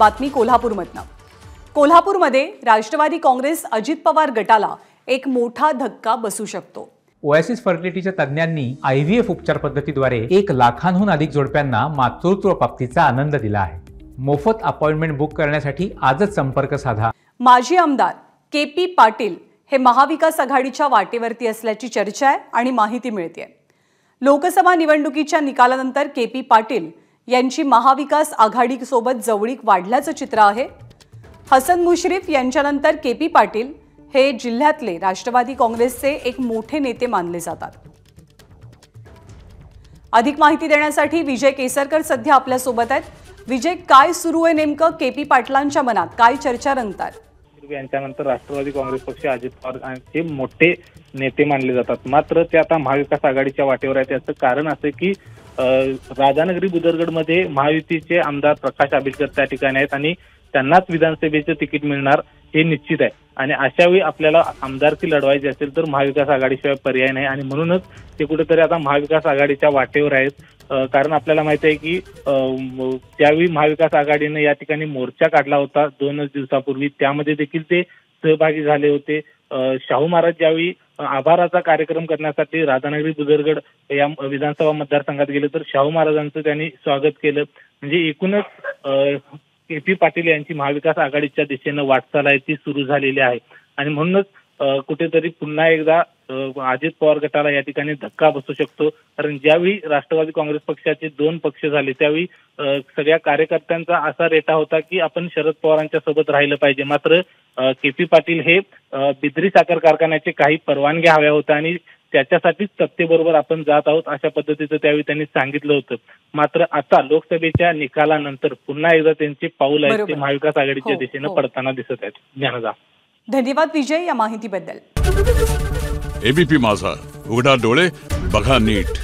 बातमी कोल्हापूरमधनं। कोल्हापूरमध्ये राष्ट्रवादी काँग्रेस अजित पवार गटाला एक मोठा धक्का बसू शकतो। ओएसिस फर्टिलिटीच्या तज्ञांनी IVF उपचार पद्धतीद्वारे 1 लाखांहून अधिक जोडप्यांना मातृत्व प्राप्तीचा आनंद दिला आहे। मोफत अपॉइंटमेंट बुक करण्यासाठी आजच संपर्क साधा। माजी आमदार KP पाटील हे महाविकास आघाडीच्या वाटेवरती असल्याची चर्चा आहे आणि माहिती मिळते। लोकसभा निवडणुकीच्या निकालानंतर KP पाटील यांची महाविकास आघाडीसोबत जवळीक वाढल्याचं चित्र आहे। हसन मुश्रीफ यांच्यानंतर KP पाटील हे जिल्ह्यातले राष्ट्रवादी काँग्रेसचे एक मोठे नेते मानले जातात। अधिक माहिती देण्यासाठी विजय केसरकर सध्या आपल्या सोबत आहेत। विजय, काय सुरू आहे नेमकं? KP पाटलांच्या मनात काय चर्चा रंगतात? यांच्यानंतर राष्ट्रवादी काँग्रेस पक्ष अजित पवारांचे मोठे नेते मानले जातात, मात्र ते आता महाविकास आघाडीच्या वाटेवर आहेत। याचं कारण असं की राधानगरी बुदरगडमध्ये महायुतीचे आमदार प्रकाश आंबेडकर त्या ठिकाणी आहेत आणि त्यांनाच विधानसभेचं तिकीट मिळणार हे निश्चित आहे। आणि अशावेळी आपल्याला आमदारकी लढवायची असेल तर महाविकास आघाडीशिवाय पर्याय नाही आणि म्हणूनच ते कुठेतरी आता महाविकास आघाडीच्या वाटेवर आहेत। कारण आपल्याला माहिती आहे की त्यावेळी महाविकास आघाडीने या ठिकाणी मोर्चा काढला होता 2 दिवसापूर्वी, त्यामध्ये देखील ते सहभागी झाले होते। शाहू महाराज ज्यावेळी आभाराचा कार्यक्रम करण्यासाठी राधानगरी बुदरगड या विधानसभा मतदारसंघात गेले तर शाहू महाराजांचं त्यांनी स्वागत केलं। म्हणजे एकूणच KP पाटील यांची महाविकास आघाडीच्या दिशेने वाटचाल आहे ती सुरू झालेली आहे आणि म्हणूनच कुठेतरी पुन्हा एकदा अजित पवार गटाला या ठिकाणी धक्का बसू शकतो। कारण ज्यावेळी राष्ट्रवादी काँग्रेस पक्षाचे 2 पक्ष झाले त्यावेळी सगळ्या कार्यकर्त्यांचा असा रेटा होता की आपण शरद पवारांच्या सोबत राहिलं पाहिजे, मात्र KP पाटील हे बिद्री साखर कारखान्याचे काही परवानग्या हव्या होत्या आणि त्याच्यासाठीच सत्तेबरोबर आपण जात आहोत अशा पद्धतीचं त्यावेळी त्यांनी सांगितलं होतं। मात्र आता लोकसभेच्या निकालानंतर पुन्हा एकदा त्यांचे पाऊल आहे ते महाविकास आघाडीच्या दिशेने पडताना दिसत आहेत। ज्ञानदा, धन्यवाद विजय या माहितीबद्दल। ABP माझा, उघडा डोळे बघा नीट।